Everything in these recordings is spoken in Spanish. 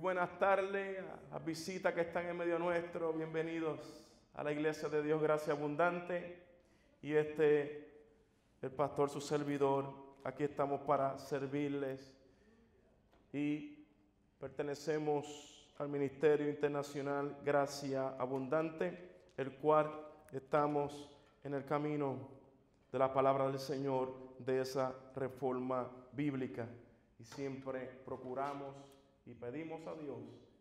buenas tardes a las visitas que están en medio nuestro. Bienvenidos a la Iglesia de Dios Gracia Abundante. Y el pastor, su servidor, aquí estamos para servirles. Y pertenecemos al Ministerio Internacional Gracia Abundante, el cual estamos en el camino de la palabra del Señor, de esa reforma bíblica. Y siempre procuramos y pedimos a Dios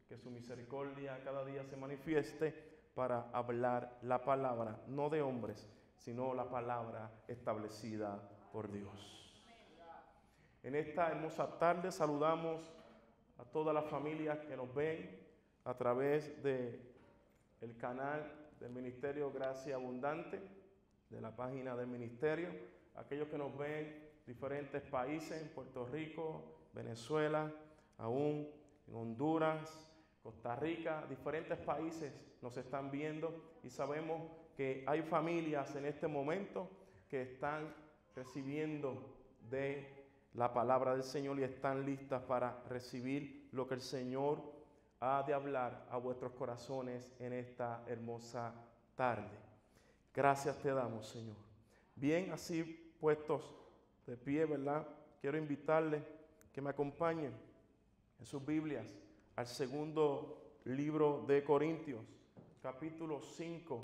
que su misericordia cada día se manifieste para hablar la palabra, no de hombres, sino la palabra establecida por Dios. En esta hermosa tarde saludamos a todas las familias que nos ven a través del canal del Ministerio Gracia Abundante, de la página del ministerio, aquellos que nos ven en diferentes países, en Puerto Rico, Venezuela, aún en Honduras, Costa Rica, diferentes países nos están viendo y sabemos que hay familias en este momento que están recibiendo de la palabra del Señor y están listas para recibir lo que el Señor ha de hablar a vuestros corazones en esta hermosa tarde. Gracias te damos, Señor. Bien, así puestos de pie, ¿verdad? Quiero invitarles que me acompañen en sus Biblias al segundo libro de Corintios, capítulo 5,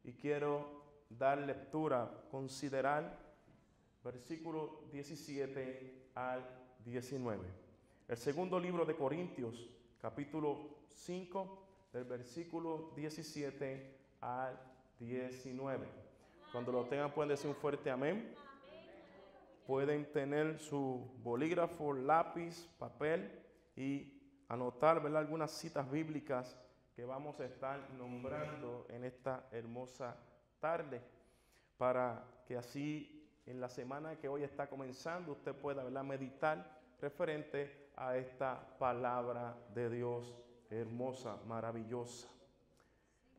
y quiero dar lectura, considerar versículos 17 al 19. El segundo libro de Corintios, capítulo 5, del versículo 17 al 19. Cuando lo tengan pueden decir un fuerte amén. Pueden tener su bolígrafo, lápiz, papel y anotar, ¿verdad?, algunas citas bíblicas que vamos a estar nombrando en esta hermosa tarde, para que así en la semana que hoy está comenzando usted pueda, ¿verdad?, meditar referente a esta palabra de Dios hermosa, maravillosa.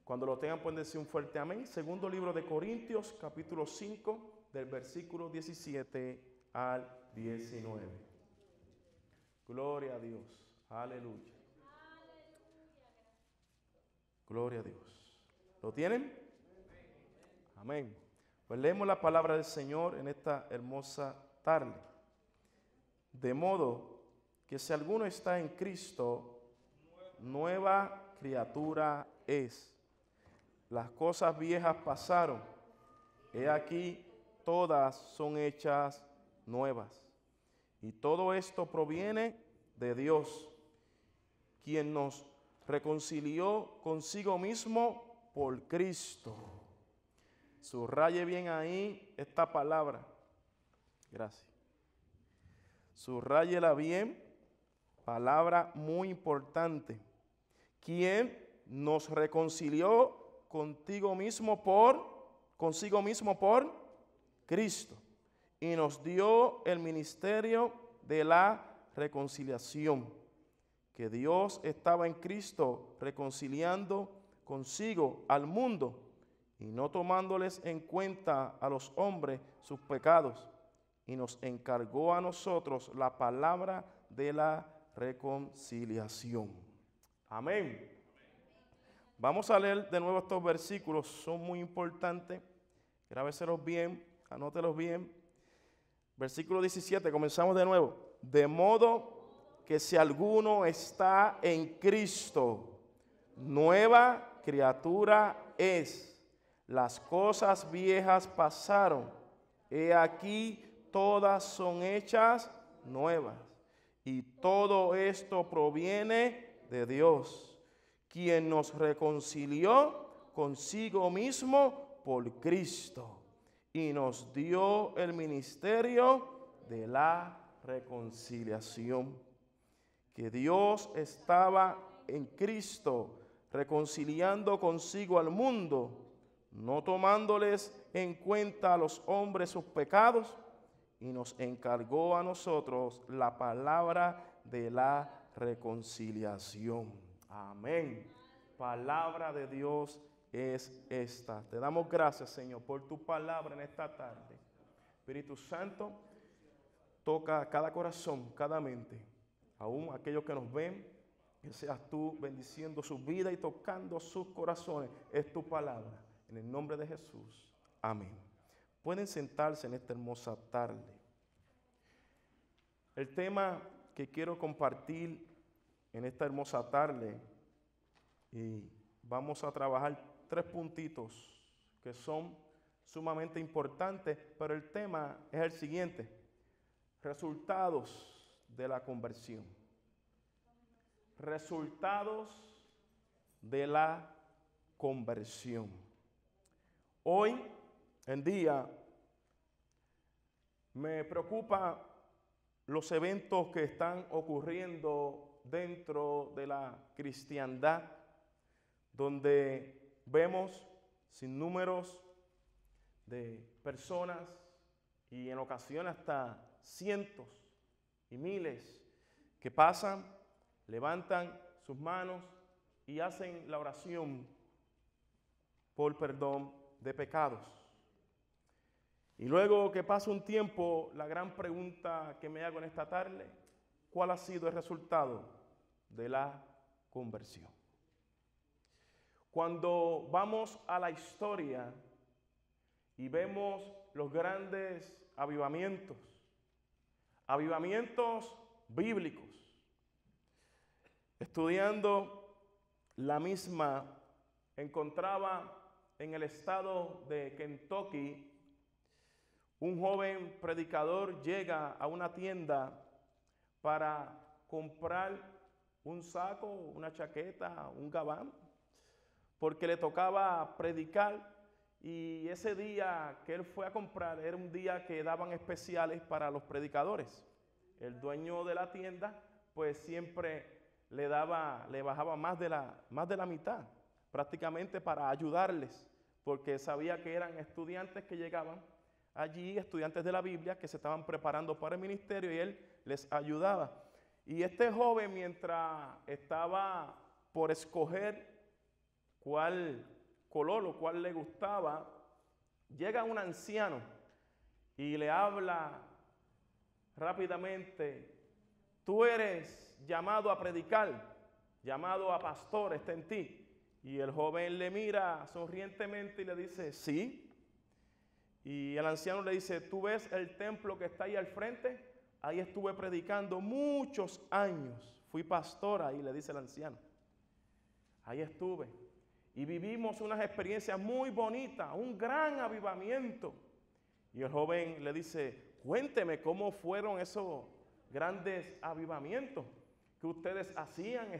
Cuando lo tengan pueden decir un fuerte amén. Segundo libro de Corintios, capítulo 5, del versículo 17 al 19. Gloria a Dios. Aleluya. Gloria a Dios. ¿Lo tienen? Amén. Pues leemos la palabra del Señor en esta hermosa tarde. De modo que si alguno está en Cristo, nueva criatura es. Las cosas viejas pasaron, he aquí todas son hechas nuevas. Y todo esto proviene de Dios, quien nos reconcilió consigo mismo por Cristo. Subraye bien ahí esta palabra. Gracias. Subráyela bien, palabra muy importante. Quien nos reconcilió consigo mismo por Cristo y nos dio el ministerio de la reconciliación, que Dios estaba en Cristo reconciliando consigo al mundo y no tomándoles en cuenta a los hombres sus pecados, y nos encargó a nosotros la palabra de la reconciliación. Amén. Vamos a leer de nuevo estos versículos, son muy importantes. Grábeselos bien, anótelos bien. Versículo 17, comenzamos de nuevo. De modo que si alguno está en Cristo, nueva criatura es. Las cosas viejas pasaron, he aquí todas son hechas nuevas. Y todo esto proviene de Dios, quien nos reconcilió consigo mismo por Cristo y nos dio el ministerio de la reconciliación. Que Dios estaba en Cristo reconciliando consigo al mundo, no tomándoles en cuenta a los hombres sus pecados, y nos encargó a nosotros la palabra de la reconciliación. Amén. Palabra de Dios es esta. Te damos gracias, Señor, por tu palabra en esta tarde. Espíritu Santo, toca cada corazón, cada mente, aún aquellos que nos ven Que seas tú bendiciendo su vida y tocando sus corazones. Es tu palabra. En el nombre de Jesús. Amén. Pueden sentarse en esta hermosa tarde. El tema que quiero compartir en esta hermosa tarde, y vamos a trabajar 3 puntitos que son sumamente importantes, pero el tema es el siguiente: resultados de la conversión. Resultados de la conversión. Hoy en día me preocupa los eventos que están ocurriendo dentro de la cristiandad, donde vemos sinnúmeros de personas y en ocasiones hasta cientos y miles que pasan, levantan sus manos y hacen la oración por perdón de pecados. Y luego que pasa un tiempo, la gran pregunta que me hago en esta tarde: ¿cuál ha sido el resultado de la conversión? Cuando vamos a la historia y vemos los grandes avivamientos bíblicos, estudiando la misma, encontraba en el estado de Kentucky un joven predicador llega a una tienda para comprar un saco, una chaqueta, un gabán, porque le tocaba predicar, y ese día que él fue a comprar era un día que daban especiales para los predicadores. El dueño de la tienda pues siempre le bajaba más de la mitad, prácticamente para ayudarles, porque sabía que eran estudiantes que llegaban allí, estudiantes de la Biblia que se estaban preparando para el ministerio, y él les ayudaba. Y este joven, mientras estaba por escoger cuál color o cuál le gustaba, llega un anciano y le habla rápidamente: tú eres llamado a predicar, llamado a pastor, está en ti. Y el joven le mira sonrientemente y le dice: sí. Y el anciano le dice: ¿tú ves el templo que está ahí al frente? Ahí estuve predicando muchos años. Fui pastor ahí, le dice el anciano. Ahí estuve. Y vivimos unas experiencias muy bonitas, un gran avivamiento. Y el joven le dice: cuénteme cómo fueron esos grandes avivamientos que ustedes hacían.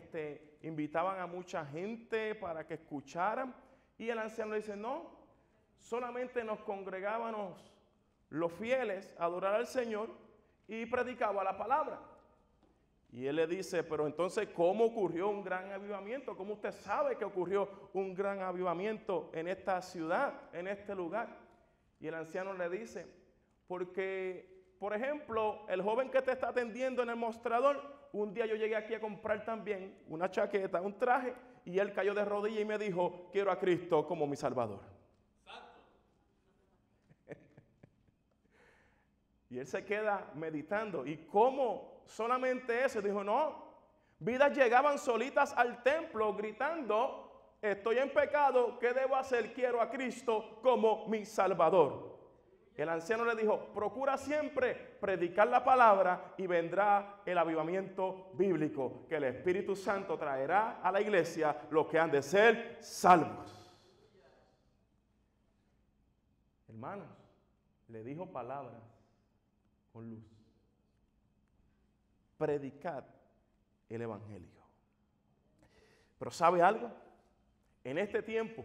Invitaban a mucha gente para que escucharan. Y el anciano le dice: no. Solamente nos congregábamos los fieles a adorar al Señor y predicaba la palabra. Y él le dice: pero entonces, ¿cómo ocurrió un gran avivamiento? ¿Cómo usted sabe que ocurrió un gran avivamiento en esta ciudad, en este lugar? Y el anciano le dice: porque, por ejemplo, el joven que te está atendiendo en el mostrador, un día yo llegué aquí a comprar también una chaqueta, un traje, y él cayó de rodillas y me dijo: quiero a Cristo como mi Salvador. Y él se queda meditando. ¿Y cómo solamente eso? Dijo: no, vidas llegaban solitas al templo gritando: estoy en pecado, ¿qué debo hacer? Quiero a Cristo como mi Salvador. El anciano le dijo: procura siempre predicar la palabra y vendrá el avivamiento bíblico, que el Espíritu Santo traerá a la iglesia los que han de ser salvos. Hermanos, le dijo palabras con luz. Predicad el evangelio. Pero ¿sabe algo? En este tiempo,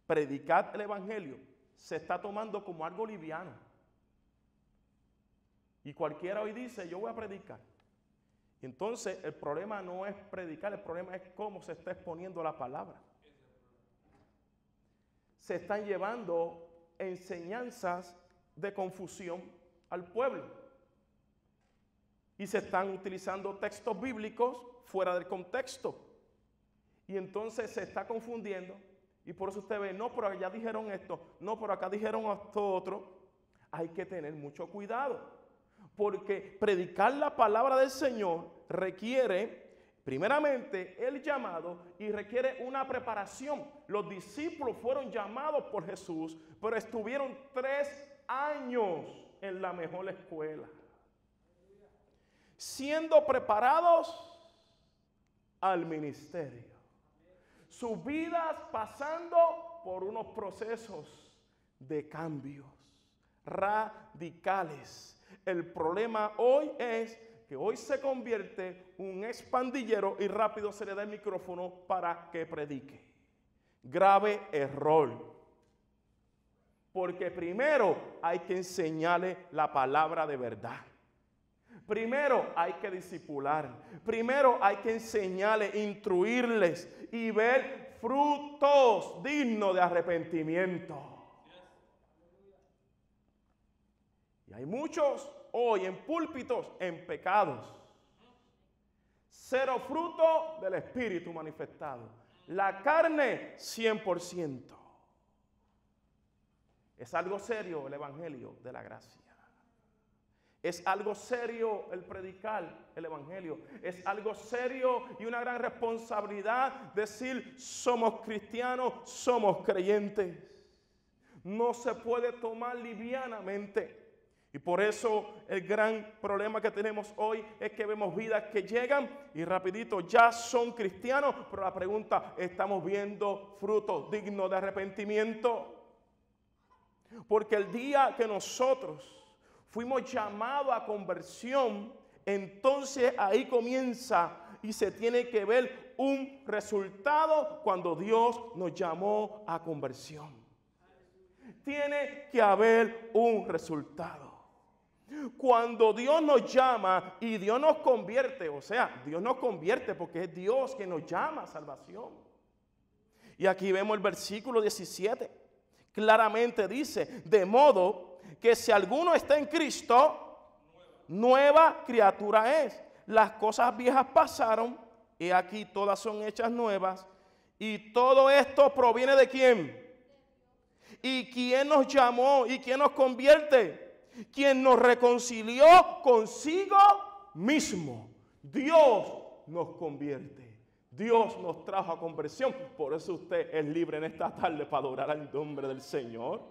predicar el evangelio se está tomando como algo liviano. Y cualquiera hoy dice: yo voy a predicar. Entonces el problema no es predicar, el problema es cómo se está exponiendo la palabra. Se están llevando enseñanzas de confusión al pueblo. Y se están utilizando textos bíblicos fuera del contexto. Y entonces se está confundiendo. Y por eso usted ve: no, pero allá dijeron esto, no, pero acá dijeron esto otro. Hay que tener mucho cuidado, porque predicar la palabra del Señor requiere primeramente el llamado y requiere una preparación. Los discípulos fueron llamados por Jesús, pero estuvieron 3 años en la mejor escuela, siendo preparados al ministerio. Sus vidas pasando por unos procesos de cambios radicales. El problema hoy es que hoy se convierte un expandillero y rápido se le da el micrófono para que predique. Grave error. Porque primero hay que enseñarle la palabra de verdad. Primero hay que discipular. Primero hay que enseñarles, instruirles y ver frutos dignos de arrepentimiento. Y hay muchos hoy en púlpitos en pecados. 0 fruto del Espíritu manifestado. La carne 100%. Es algo serio el Evangelio de la gracia. Es algo serio el predicar el Evangelio. Es algo serio y una gran responsabilidad decir somos cristianos, somos creyentes. No se puede tomar livianamente. Y por eso el gran problema que tenemos hoy es que vemos vidas que llegan y rapidito ya son cristianos. Pero la pregunta, ¿estamos viendo frutos dignos de arrepentimiento? Porque el día que nosotros fuimos llamados a conversión, entonces ahí comienza y se tiene que ver un resultado cuando Dios nos llamó a conversión. Tiene que haber un resultado. Cuando Dios nos llama y Dios nos convierte, o sea, Dios nos convierte porque es Dios quien nos llama a salvación. Y aquí vemos el versículo 17. Claramente dice, de modo que si alguno está en Cristo, nueva criatura es. Las cosas viejas pasaron y aquí todas son hechas nuevas. Y todo esto proviene ¿de quién? ¿Y quién nos llamó y quién nos convierte? Quien nos reconcilió consigo mismo. Dios nos convierte. Dios nos trajo a conversión. Por eso usted es libre en esta tarde para adorar al nombre del Señor.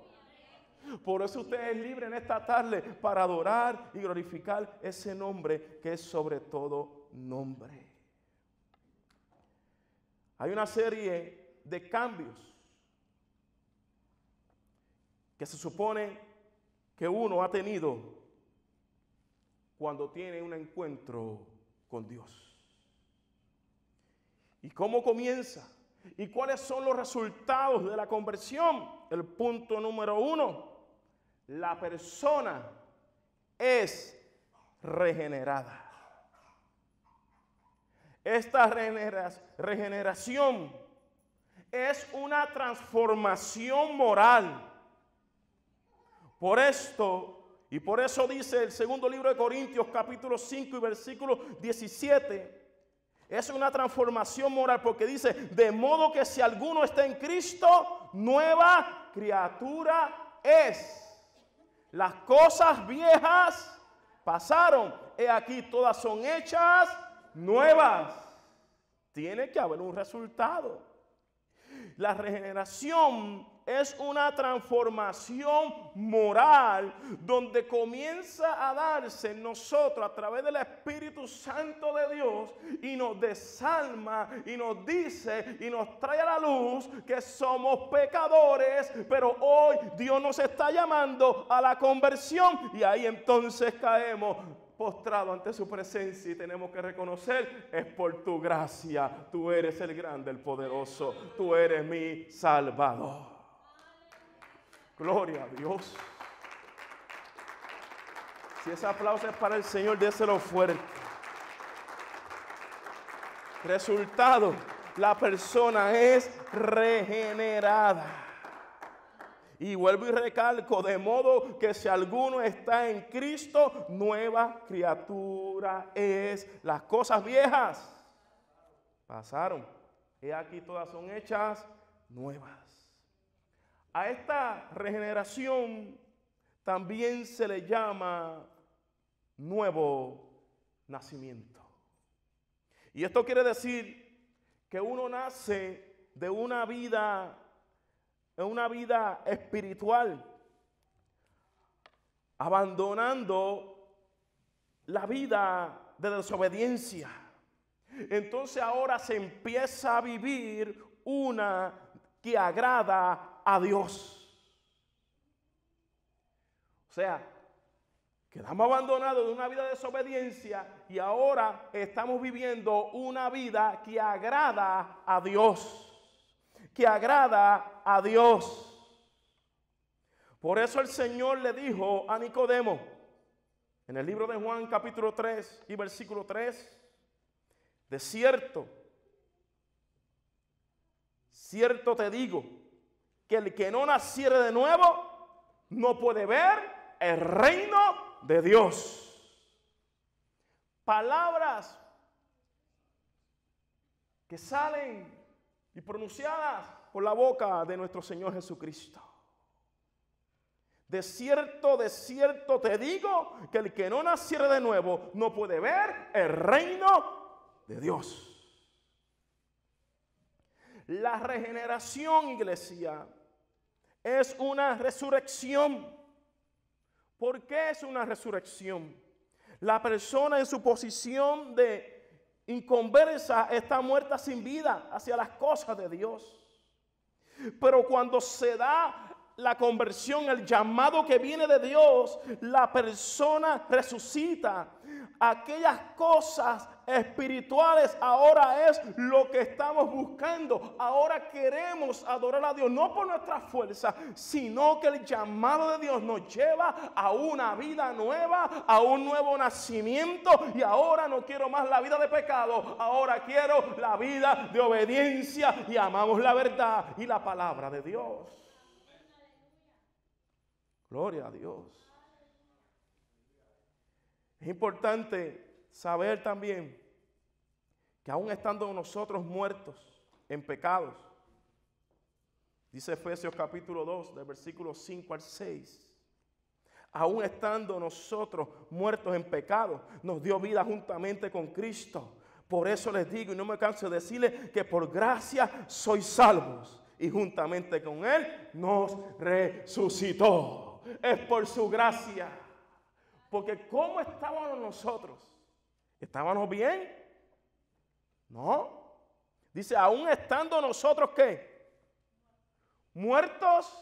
Por eso usted es libre en esta tarde para adorar y glorificar ese nombre que es sobre todo nombre. Hay una serie de cambios que se supone que uno ha tenido cuando tiene un encuentro con Dios. ¿Y cómo comienza? ¿Y cuáles son los resultados de la conversión? El punto número 1, la persona es regenerada. Esta regeneración es una transformación moral. Por esto, y por eso dice el segundo libro de Corintios, capítulo 5 y versículo 17, es una transformación moral porque dice, de modo que si alguno está en Cristo, nueva criatura es. Las cosas viejas pasaron, he aquí todas son hechas nuevas. Tiene que haber un resultado. La regeneración es una transformación moral donde comienza a darse en nosotros a través del Espíritu Santo de Dios y nos desalma y nos dice y nos trae a la luz que somos pecadores, pero hoy Dios nos está llamando a la conversión y ahí entonces caemos postrado ante su presencia y tenemos que reconocer, es por tu gracia, tú eres el grande, el poderoso, tú eres mi Salvador. Gloria a Dios. Si ese aplauso es para el Señor, déselo fuerte. Resultado, la persona es regenerada. Y vuelvo y recalco, de modo que si alguno está en Cristo, nueva criatura es. Las cosas viejas pasaron. He aquí todas son hechas nuevas. A esta regeneración también se le llama nuevo nacimiento. Y esto quiere decir que uno nace de una vida espiritual, abandonando la vida de desobediencia. Entonces ahora se empieza a vivir una que agrada a Dios. O sea, quedamos abandonados de una vida de desobediencia y ahora estamos viviendo una vida que agrada a Dios. Que agrada a Dios. Por eso el Señor le dijo a Nicodemo, en el libro de Juan capítulo 3 y versículo 3, de cierto, cierto te digo, que el que no naciere de nuevo no puede ver el reino de Dios. Palabras que salen y pronunciadas por la boca de nuestro Señor Jesucristo. De cierto te digo que el que no naciere de nuevo no puede ver el reino de Dios. La regeneración, iglesia, es una resurrección. ¿Por qué es una resurrección? La persona en su posición de inconversa está muerta sin vida hacia las cosas de Dios. Pero cuando se da la conversión, el llamado que viene de Dios, la persona resucita. Aquellas cosas espirituales ahora es lo que estamos buscando. Ahora queremos adorar a Dios, no por nuestra fuerza, sino que el llamado de Dios nos lleva a una vida nueva, a un nuevo nacimiento. Y ahora no quiero más la vida de pecado, ahora quiero la vida de obediencia y amamos la verdad y la palabra de Dios. Gloria a Dios. Es importante saber también que aún estando nosotros muertos en pecados, dice Efesios capítulo 2, del versículo 5 al 6, aún estando nosotros muertos en pecado, nos dio vida juntamente con Cristo. Por eso les digo, y no me canso de decirles, que por gracia sois salvos, y juntamente con Él nos resucitó. Es por su gracia. Porque ¿cómo estábamos nosotros? ¿Estábamos bien? No. Dice, aún estando nosotros, ¿qué? Muertos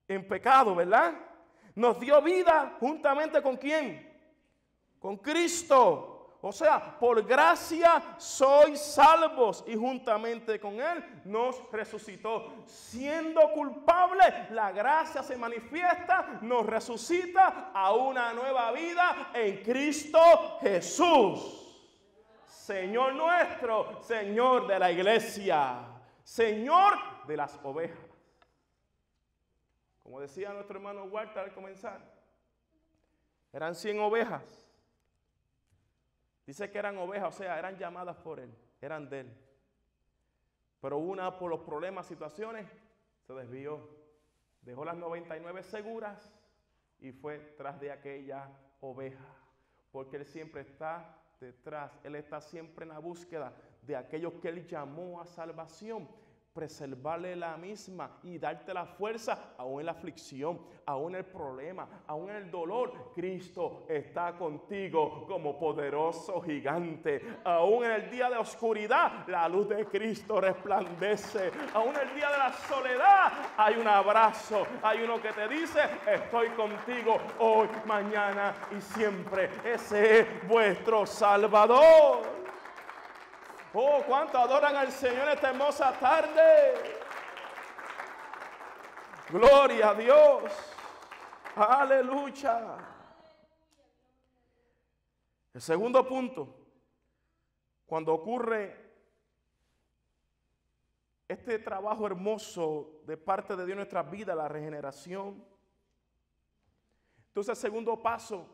en pecado, ¿verdad? Nos dio vida juntamente ¿con quién? Con Cristo. O sea, por gracia sois salvos y juntamente con Él nos resucitó. Siendo culpables, la gracia se manifiesta, nos resucita a una nueva vida en Cristo Jesús. Señor nuestro, Señor de la iglesia, Señor de las ovejas. Como decía nuestro hermano Walter al comenzar, eran 100 ovejas. Dice que eran ovejas, o sea, eran llamadas por Él, eran de Él. Pero una por los problemas, situaciones, se desvió. Dejó las 99 seguras y fue tras de aquella oveja. Porque Él siempre está detrás, Él está siempre en la búsqueda de aquellos que Él llamó a salvación. Preservarle la misma y darte la fuerza aún en la aflicción, aún en el problema, aún en el dolor. Cristo está contigo como poderoso gigante. Aún en el día de oscuridad, la luz de Cristo resplandece. Aún en el día de la soledad, hay un abrazo. Hay uno que te dice, estoy contigo hoy, mañana y siempre. Ese es vuestro Salvador. Oh, cuánto adoran al Señor esta hermosa tarde. Gloria a Dios. Aleluya. El segundo punto, cuando ocurre este trabajo hermoso de parte de Dios en nuestras vidas, la regeneración. Entonces el segundo paso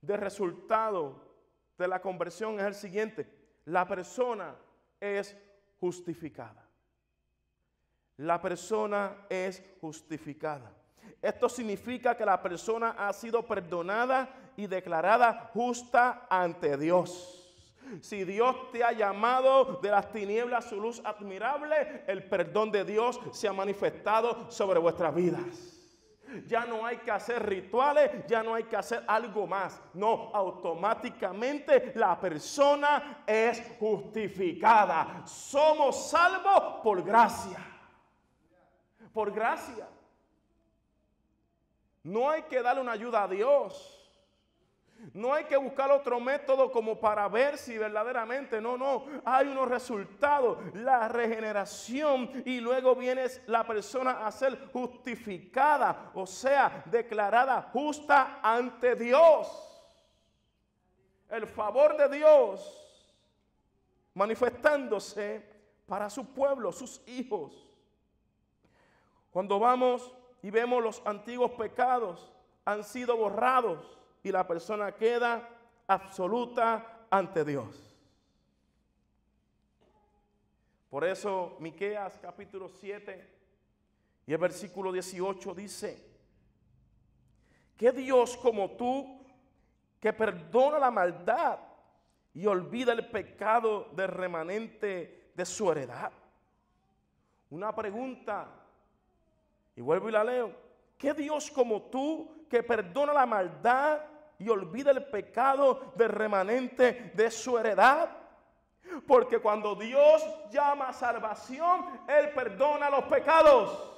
de resultado de la conversión es el siguiente. La persona es justificada. La persona es justificada. Esto significa que la persona ha sido perdonada y declarada justa ante Dios. Si Dios te ha llamado de las tinieblas a su luz admirable, el perdón de Dios se ha manifestado sobre vuestras vidas. Ya no hay que hacer rituales, ya no hay que hacer algo más. No, automáticamente la persona es justificada. Somos salvos por gracia. Por gracia. No hay que darle una ayuda a Dios. No hay que buscar otro método como para ver si verdaderamente, no, hay unos resultados, la regeneración, y luego viene la persona a ser justificada, o sea, declarada justa ante Dios. El favor de Dios manifestándose para su pueblo, sus hijos. Cuando vamos y vemos los antiguos pecados han sido borrados, y la persona queda absoluta ante Dios. Por eso Miqueas capítulo 7 y el versículo 18 dice: ¿qué Dios como tú, que perdona la maldad y olvida el pecado del remanente de su heredad? Una pregunta, y vuelvo y la leo. ¿Qué Dios como tú, que perdona la maldad y olvida el pecado del remanente de su heredad? Porque cuando Dios llama a salvación, Él perdona los pecados.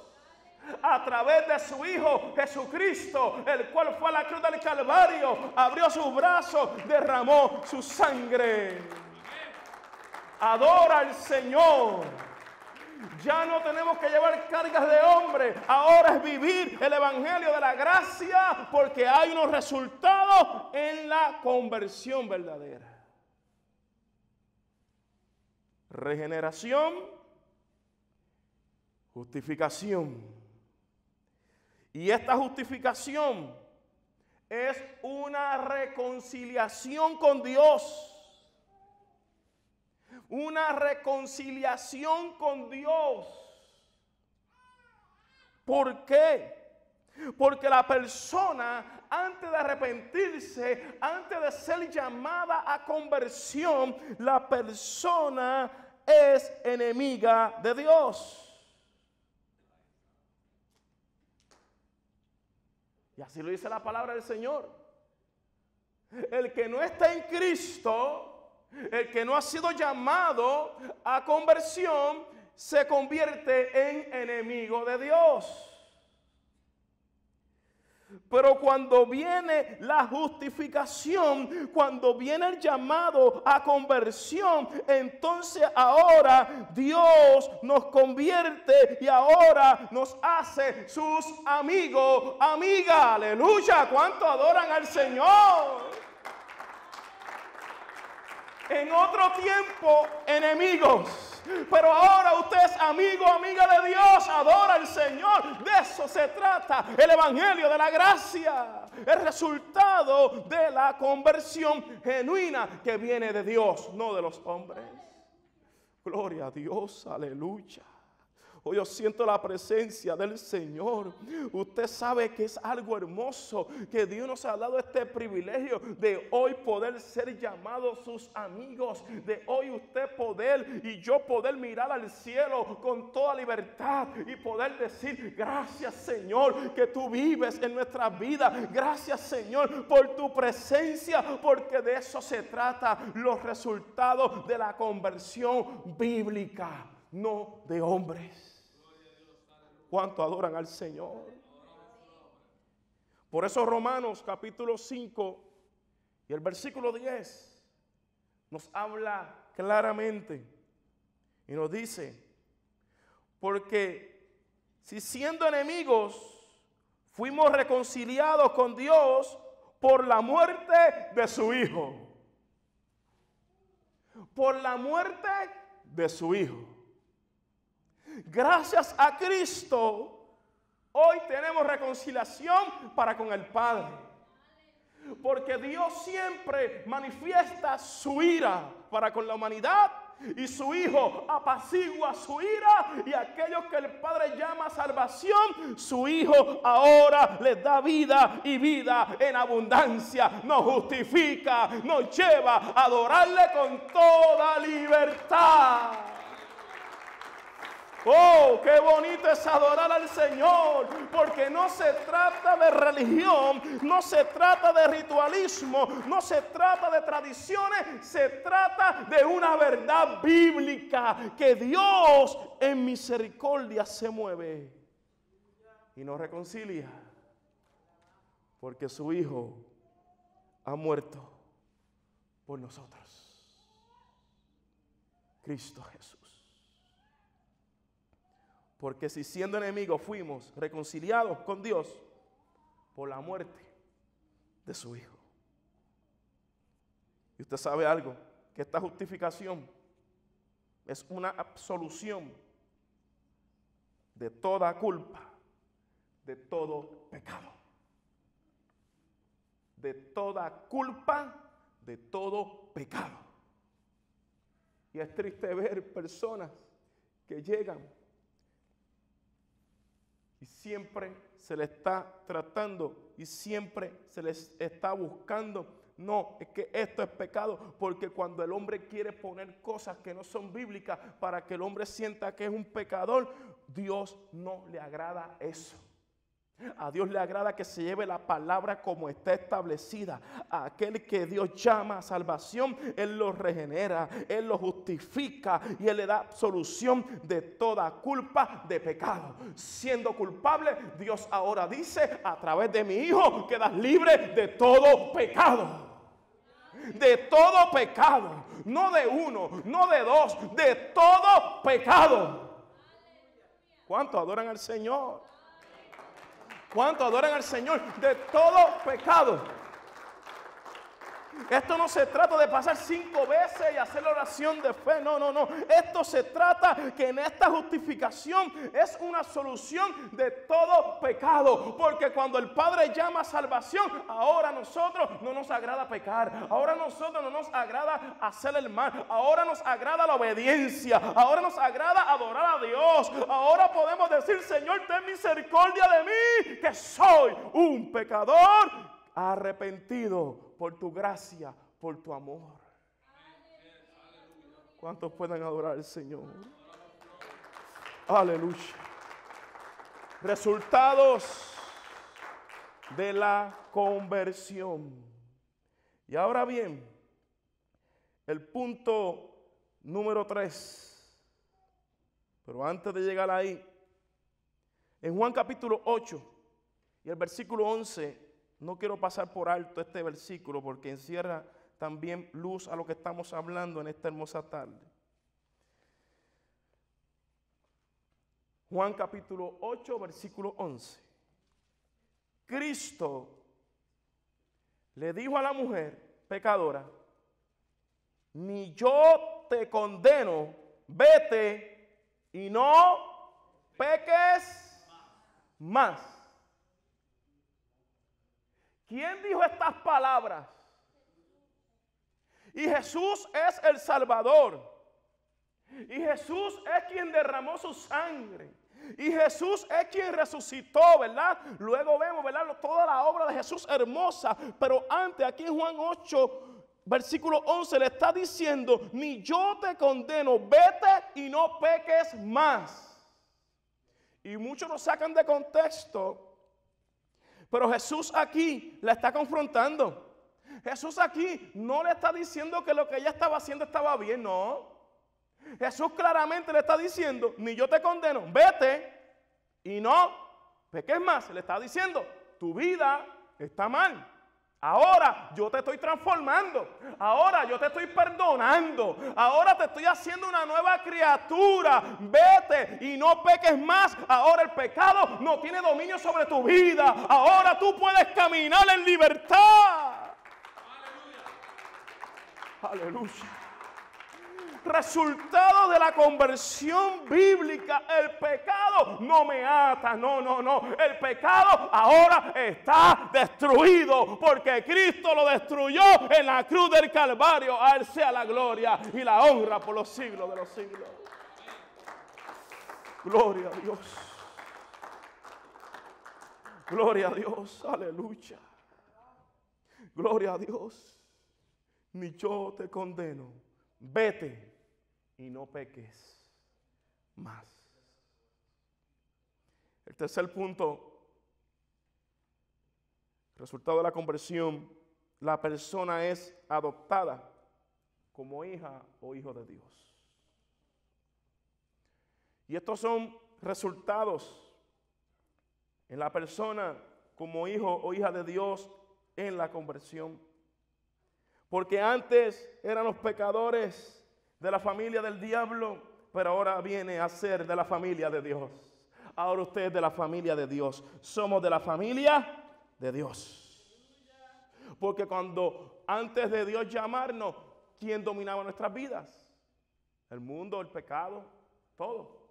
A través de su Hijo Jesucristo, el cual fue a la cruz del Calvario, abrió sus brazos, derramó su sangre. Adora al Señor. Ya no tenemos que llevar cargas de hombre. Ahora es vivir el evangelio de la gracia, porque hay unos resultados en la conversión verdadera. Regeneración, justificación. Y esta justificación es una reconciliación con Dios. Una reconciliación con Dios. ¿Por qué? Porque la persona, antes de arrepentirse, antes de ser llamada a conversión, la persona es enemiga de Dios. Y así lo dice la palabra del Señor. El que no está en Cristo, el que no ha sido llamado a conversión, se convierte en enemigo de Dios. Pero cuando viene la justificación, cuando viene el llamado a conversión, entonces ahora Dios nos convierte y ahora nos hace sus amigos, amiga. Aleluya, ¿cuánto adoran al Señor? En otro tiempo, enemigos. Pero ahora usted es amigo, amiga de Dios. Adora al Señor. De eso se trata el evangelio de la gracia. El resultado de la conversión genuina que viene de Dios, no de los hombres. Gloria a Dios, aleluya. Hoy yo siento la presencia del Señor. Usted sabe que es algo hermoso, que Dios nos ha dado este privilegio de hoy poder ser llamados sus amigos, de hoy usted poder y yo poder mirar al cielo con toda libertad y poder decir: gracias, Señor, que tú vives en nuestra vida. Gracias, Señor, por tu presencia, porque de eso se trata los resultados de la conversión bíblica, no de hombres. ¿Cuánto adoran al Señor? Por eso Romanos capítulo 5 y el versículo 10 nos habla claramente y nos dice: porque si siendo enemigos fuimos reconciliados con Dios por la muerte de su Hijo. Por la muerte de su Hijo. Gracias a Cristo, hoy tenemos reconciliación para con el Padre. Porque Dios siempre manifiesta su ira para con la humanidad y su Hijo apacigua su ira, y aquellos que el Padre llama salvación, su Hijo ahora les da vida y vida en abundancia. Nos justifica, nos lleva a adorarle con toda libertad. Oh, qué bonito es adorar al Señor, porque no se trata de religión, no se trata de ritualismo, no se trata de tradiciones, se trata de una verdad bíblica, que Dios en misericordia se mueve y nos reconcilia, porque su Hijo ha muerto por nosotros. Cristo Jesús. Porque si siendo enemigos fuimos reconciliados con Dios por la muerte de su Hijo. Y usted sabe algo, que esta justificación es una absolución de toda culpa, de todo pecado. De toda culpa, de todo pecado. Y es triste ver personas que llegan y siempre se les está tratando y siempre se les está buscando. No, es que esto es pecado, porque cuando el hombre quiere poner cosas que no son bíblicas para que el hombre sienta que es un pecador, Dios no le agrada eso. A Dios le agrada que se lleve la palabra como está establecida. A aquel que Dios llama a salvación, Él lo regenera, Él lo justifica y Él le da absolución de toda culpa de pecado. Siendo culpable, Dios ahora dice a través de mi Hijo: quedas libre de todo pecado. De todo pecado, no de uno, no de dos, de todo pecado. ¿Cuántos adoran al Señor? ¿Cuántos adoran al Señor? De todo pecado. Esto no se trata de pasar 5 veces y hacer la oración de fe. No, no, no. Esto se trata que en esta justificación es una solución de todo pecado. Porque cuando el Padre llama a salvación, ahora a nosotros no nos agrada pecar. Ahora a nosotros no nos agrada hacer el mal. Ahora nos agrada la obediencia. Ahora nos agrada adorar a Dios. Ahora podemos decir: Señor, ten misericordia de mí, que soy un pecador arrepentido por tu gracia, por tu amor. ¿Cuántos pueden adorar al Señor? Aleluya. Resultados de la conversión. Y ahora bien, el punto número 3. Pero antes de llegar ahí, en Juan capítulo 8 y el versículo 11, no quiero pasar por alto este versículo porque encierra también luz a lo que estamos hablando en esta hermosa tarde. Juan capítulo 8, versículo 11. Cristo le dijo a la mujer pecadora: ni yo te condeno, vete y no peques más. ¿Quién dijo estas palabras? Y Jesús es el Salvador. Y Jesús es quien derramó su sangre. Y Jesús es quien resucitó, ¿verdad? Luego vemos, ¿verdad?, toda la obra de Jesús hermosa. Pero antes, aquí en Juan 8, versículo 11, le está diciendo: ni yo te condeno, vete y no peques más. Y muchos lo sacan de contexto. Pero Jesús aquí la está confrontando. Jesús aquí no le está diciendo que lo que ella estaba haciendo estaba bien, no. Jesús claramente le está diciendo: ni yo te condeno, vete y no peques más. Le está diciendo: tu vida está mal. Ahora yo te estoy transformando. Ahora yo te estoy perdonando. Ahora te estoy haciendo una nueva criatura. Vete y no peques más. Ahora el pecado no tiene dominio sobre tu vida. Ahora tú puedes caminar en libertad. Aleluya. Aleluya. Resultado de la conversión bíblica, el pecado no me ata, no. El pecado ahora está destruido porque Cristo lo destruyó en la cruz del Calvario. A Él sea la gloria y la honra por los siglos de los siglos. Gloria a Dios. Gloria a Dios. Aleluya. Gloria a Dios. Ni yo te condeno. Vete y no peques más. El tercer punto, resultado de la conversión, la persona es adoptada como hija o hijo de Dios. Y estos son resultados en la persona como hijo o hija de Dios en la conversión. Porque antes eran los pecadores de la familia del diablo, pero ahora viene a ser de la familia de Dios. Ahora usted es de la familia de Dios. Somos de la familia de Dios. Porque cuando antes de Dios llamarnos, ¿quién dominaba nuestras vidas? El mundo, el pecado, todo.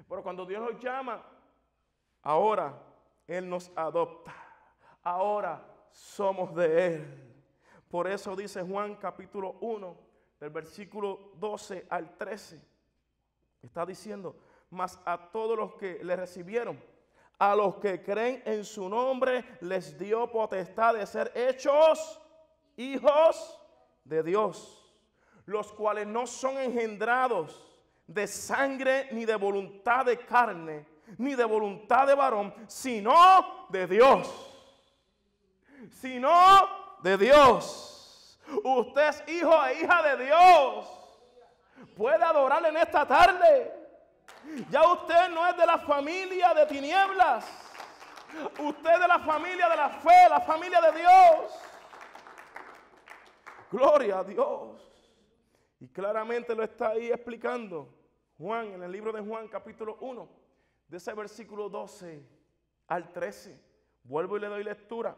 Pero cuando Dios nos llama, ahora Él nos adopta. Ahora somos de Él. Por eso dice Juan capítulo 1, del versículo 12 al 13. Está diciendo, mas a todos los que le recibieron, a los que creen en su nombre, les dio potestad de ser hechos hijos de Dios, los cuales no son engendrados de sangre, ni de voluntad de carne, ni de voluntad de varón, sino de Dios. Sino de Dios. Usted es hijo e hija de Dios. Puede adorarle en esta tarde. Ya usted no es de la familia de tinieblas. Usted es de la familia de la fe, la familia de Dios. Gloria a Dios. Y claramente lo está ahí explicando Juan, en el libro de Juan capítulo 1, de ese versículo 12 al 13. Vuelvo y le doy lectura.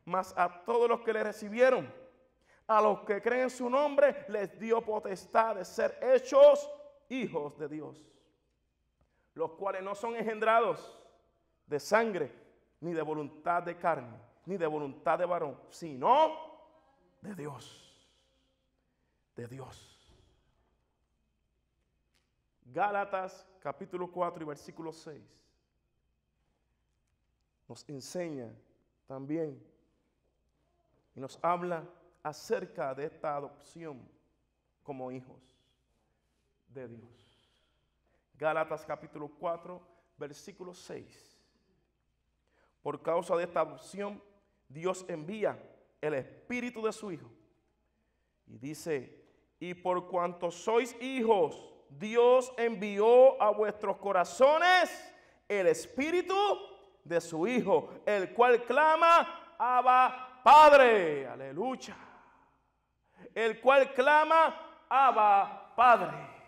Mas a todos los que le recibieron, a los que creen en su nombre, les dio potestad de ser hechos hijos de Dios, los cuales no son engendrados de sangre, ni de voluntad de carne, ni de voluntad de varón, sino de Dios. De Dios. Gálatas capítulo 4 y versículo 6 nos enseña también y nos habla acerca de esta adopción como hijos de Dios. Gálatas capítulo 4, versículo 6. Por causa de esta adopción, Dios envía el Espíritu de su Hijo. Y dice, y por cuanto sois hijos, Dios envió a vuestros corazones el Espíritu de su Hijo, el cual clama, Abba, Padre. Aleluya. El cual clama, Abba, Padre.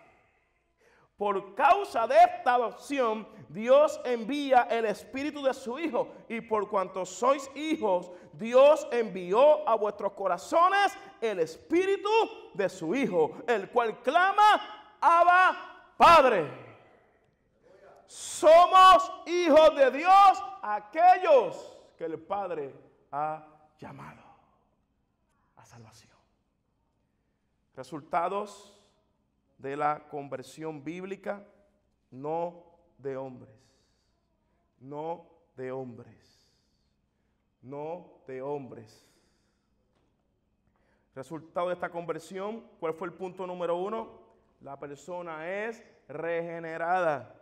Por causa de esta adopción, Dios envía el Espíritu de su Hijo. Y por cuanto sois hijos, Dios envió a vuestros corazones el Espíritu de su Hijo, el cual clama, Abba, Padre. Somos hijos de Dios, aquellos que el Padre ha llamado a salvación. Resultados de la conversión bíblica, no de hombres. No de hombres. No de hombres. Resultado de esta conversión, ¿cuál fue el punto número 1? La persona es regenerada.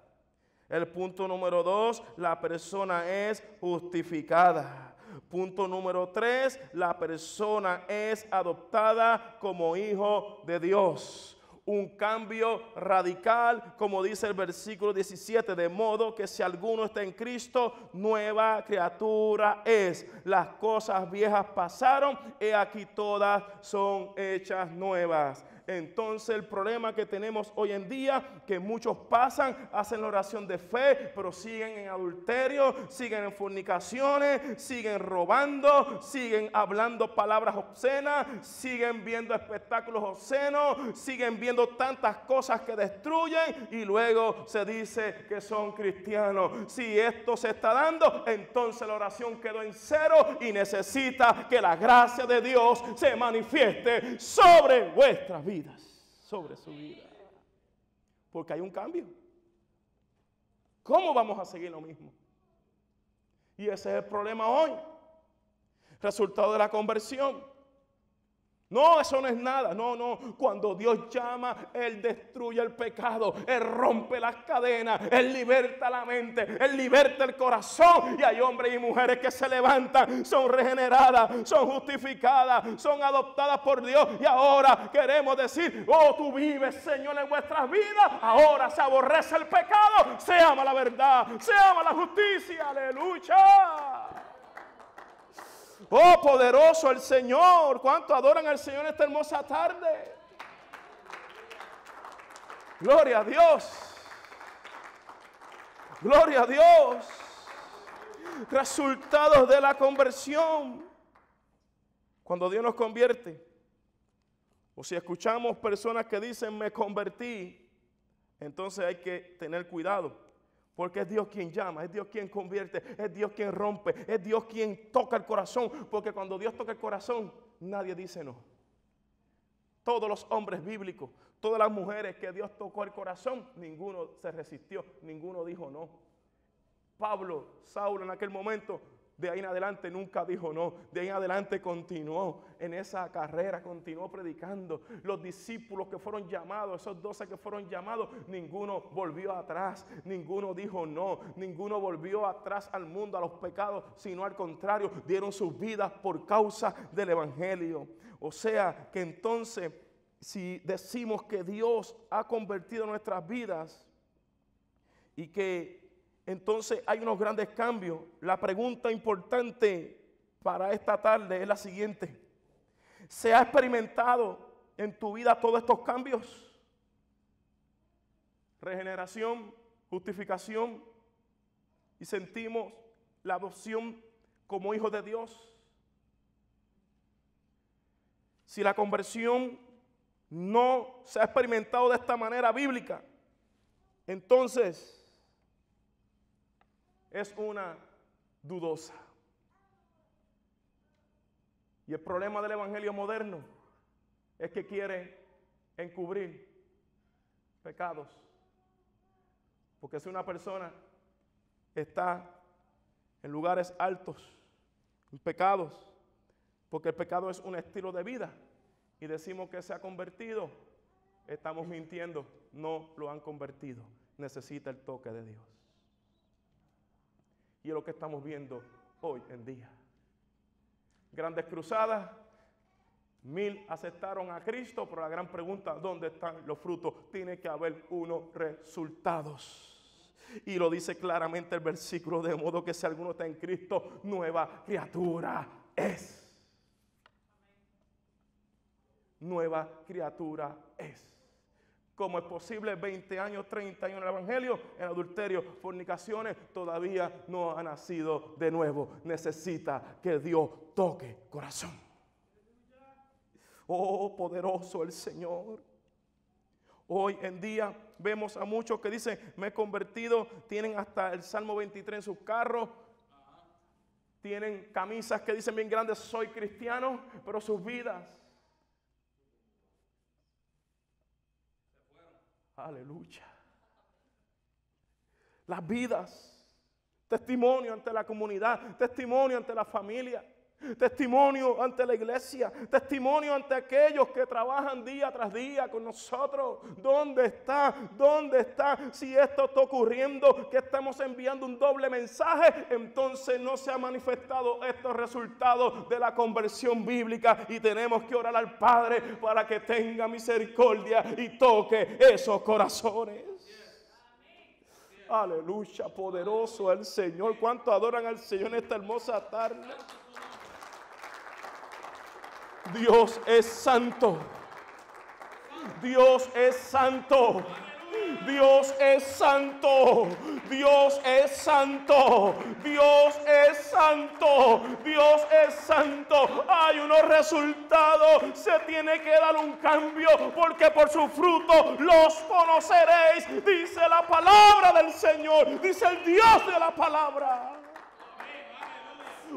El punto número 2, la persona es justificada. Punto número 3, la persona es adoptada como hijo de Dios. Un cambio radical, como dice el versículo 17, de modo que si alguno está en Cristo, nueva criatura es. Las cosas viejas pasaron, he aquí todas son hechas nuevas. Entonces el problema que tenemos hoy en día, que muchos pasan, hacen la oración de fe, pero siguen en adulterio, siguen en fornicaciones, siguen robando, siguen hablando palabras obscenas, siguen viendo espectáculos obscenos, siguen viendo tantas cosas que destruyen y luego se dice que son cristianos. Si esto se está dando, entonces la oración quedó en cero y necesita que la gracia de Dios se manifieste sobre vuestras vidas, sobre su vida. Porque hay un cambio. ¿Cómo vamos a seguir lo mismo? Y ese es el problema hoy. Resultado de la conversión. No, eso no es nada. No. Cuando Dios llama, Él destruye el pecado. Él rompe las cadenas. Él liberta la mente. Él liberta el corazón. Y hay hombres y mujeres que se levantan, son regeneradas, son justificadas, son adoptadas por Dios. Y ahora queremos decir, oh, tú vives, Señor, en vuestras vidas. Ahora se aborrece el pecado. Se ama la verdad. Se ama la justicia. Aleluya. Oh, poderoso el Señor. ¿Cuánto adoran al Señor esta hermosa tarde? Gloria a Dios. Gloria a Dios. Resultados de la conversión. Cuando Dios nos convierte, o si escuchamos personas que dicen me convertí, entonces hay que tener cuidado. Porque es Dios quien llama, es Dios quien convierte, es Dios quien rompe, es Dios quien toca el corazón. Porque cuando Dios toca el corazón, nadie dice no. Todos los hombres bíblicos, todas las mujeres que Dios tocó el corazón, ninguno se resistió, ninguno dijo no. Pablo, Saulo en aquel momento, de ahí en adelante nunca dijo no. De ahí en adelante continuó en esa carrera, continuó predicando. Los discípulos que fueron llamados, esos 12 que fueron llamados, ninguno volvió atrás, ninguno dijo no, ninguno volvió atrás al mundo, a los pecados, sino al contrario, dieron sus vidas por causa del evangelio. O sea que entonces, si decimos que Dios ha convertido nuestras vidas y que entonces hay unos grandes cambios, la pregunta importante para esta tarde es la siguiente: ¿se ha experimentado en tu vida todos estos cambios? Regeneración, justificación, y sentimos la adopción como hijos de Dios. Si la conversión no se ha experimentado de esta manera bíblica, entonces es una dudosa. Y el problema del evangelio moderno es que quiere encubrir pecados. Porque si una persona está en lugares altos, en pecados, porque el pecado es un estilo de vida, y decimos que se ha convertido, estamos mintiendo, no lo han convertido. Necesita el toque de Dios. Y es lo que estamos viendo hoy en día. Grandes cruzadas, 1000 aceptaron a Cristo, pero la gran pregunta, ¿dónde están los frutos? Tiene que haber unos resultados. Y lo dice claramente el versículo, de modo que si alguno está en Cristo, nueva criatura es. Nueva criatura es. ¿Cómo es posible? 20 años, 30 años en el evangelio, en adulterio, fornicaciones, todavía no ha nacido de nuevo. Necesita que Dios toque corazón. Oh, poderoso el Señor. Hoy en día vemos a muchos que dicen, me he convertido, tienen hasta el Salmo 23 en sus carros, tienen camisas que dicen bien grandes, soy cristiano, pero sus vidas, aleluya, las vidas, testimonio ante la comunidad, testimonio ante la familia, testimonio ante la iglesia, testimonio ante aquellos que trabajan día tras día con nosotros. ¿Dónde está? ¿Dónde está? Si esto está ocurriendo, que estamos enviando un doble mensaje, entonces no se han manifestado estos resultados de la conversión bíblica, y tenemos que orar al Padre para que tenga misericordia y toque esos corazones. Aleluya, poderoso el Señor. ¿Cuánto adoran al Señor en esta hermosa tarde? Dios es santo. Dios es santo. Dios es santo, Dios es santo, Dios es santo, Dios es santo. Hay unos resultados, se tiene que dar un cambio, porque por su fruto los conoceréis, dice la palabra del Señor, dice el Dios de la palabra.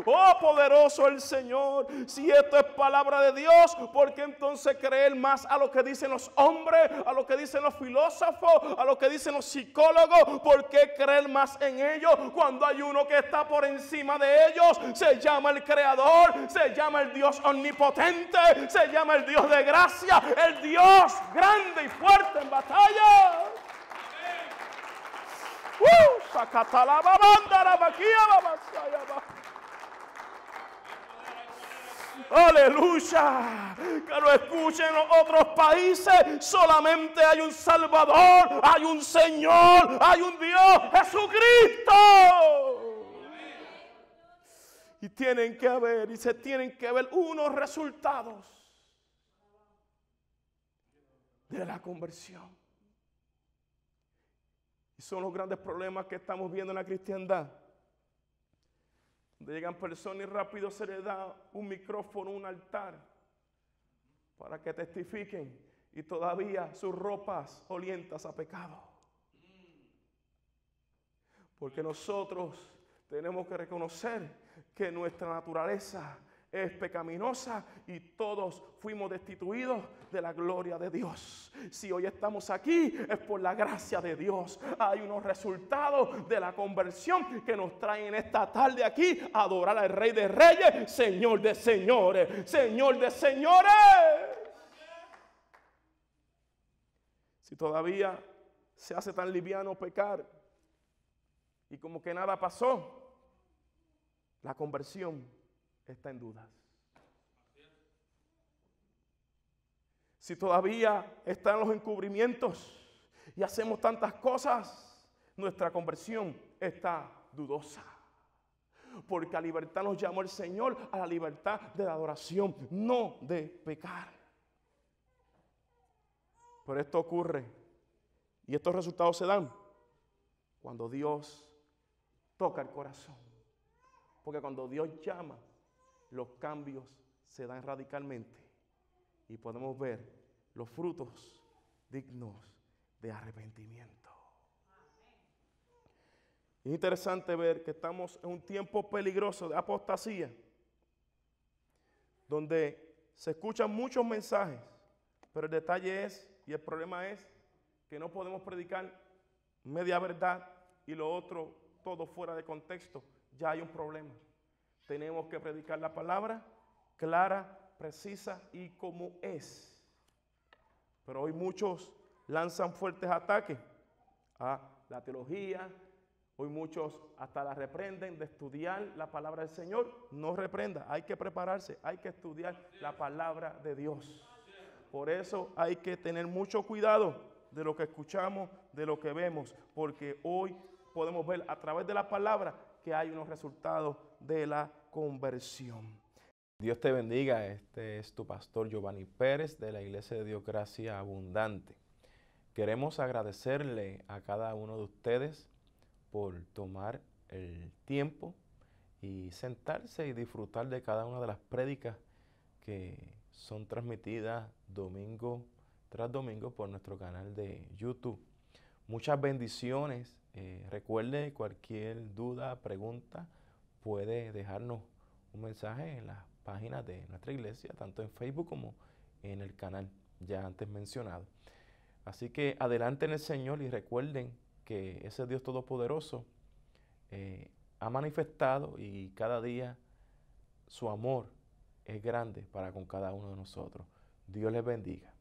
Oh, poderoso el Señor. Si esto es palabra de Dios, ¿por qué entonces creer más a lo que dicen los hombres, a lo que dicen los filósofos, a lo que dicen los psicólogos? ¿Por qué creer más en ellos cuando hay uno que está por encima de ellos? Se llama el Creador, se llama el Dios omnipotente, se llama el Dios de gracia, el Dios grande y fuerte en batalla. Aleluya, que lo escuchen en otros países. Solamente hay un Salvador, hay un Señor, hay un Dios, Jesucristo. Y tienen que haber, y se tienen que ver unos resultados de la conversión. Y son los grandes problemas que estamos viendo en la cristiandad. Donde llegan personas y rápido se les da un micrófono, un altar, para que testifiquen, y todavía sus ropas olientas a pecado. Porque nosotros tenemos que reconocer que nuestra naturaleza es pecaminosa y todos fuimos destituidos de la gloria de Dios. Si hoy estamos aquí es por la gracia de Dios. Hay unos resultados de la conversión que nos traen en esta tarde aquí a adorar al Rey de Reyes, Señor de Señores, Señor de Señores. Si todavía se hace tan liviano pecar y como que nada pasó, la conversión está en dudas. Si todavía están los encubrimientos y hacemos tantas cosas, nuestra conversión está dudosa. Porque a libertad nos llamó el Señor, a la libertad de la adoración, no de pecar. Pero esto ocurre y estos resultados se dan cuando Dios toca el corazón. Porque cuando Dios llama, los cambios se dan radicalmente y podemos ver los frutos dignos de arrepentimiento. Es interesante ver que estamos en un tiempo peligroso de apostasía, donde se escuchan muchos mensajes, pero el detalle es, y el problema es, que no podemos predicar media verdad y lo otro todo fuera de contexto. Ya hay un problema. Tenemos que predicar la palabra clara, precisa y como es. Pero hoy muchos lanzan fuertes ataques a la teología. Hoy muchos hasta la reprenden de estudiar la palabra del Señor. No reprenda, hay que prepararse, hay que estudiar la palabra de Dios. Por eso hay que tener mucho cuidado de lo que escuchamos, de lo que vemos, porque hoy podemos ver a través de la palabra que hay unos resultados de la conversión. Dios te bendiga, este es tu pastor Giovanni Pérez de la Iglesia de Dios Gracia Abundante. Queremos agradecerle a cada uno de ustedes por tomar el tiempo y sentarse y disfrutar de cada una de las prédicas que son transmitidas domingo tras domingo por nuestro canal de YouTube. Muchas bendiciones. Recuerde, cualquier duda, pregunta, puede dejarnos un mensaje en las páginas de nuestra iglesia, tanto en Facebook como en el canal ya antes mencionado. Así que adelante en el Señor y recuerden que ese Dios Todopoderoso ha manifestado y cada día su amor es grande para con cada uno de nosotros. Dios les bendiga.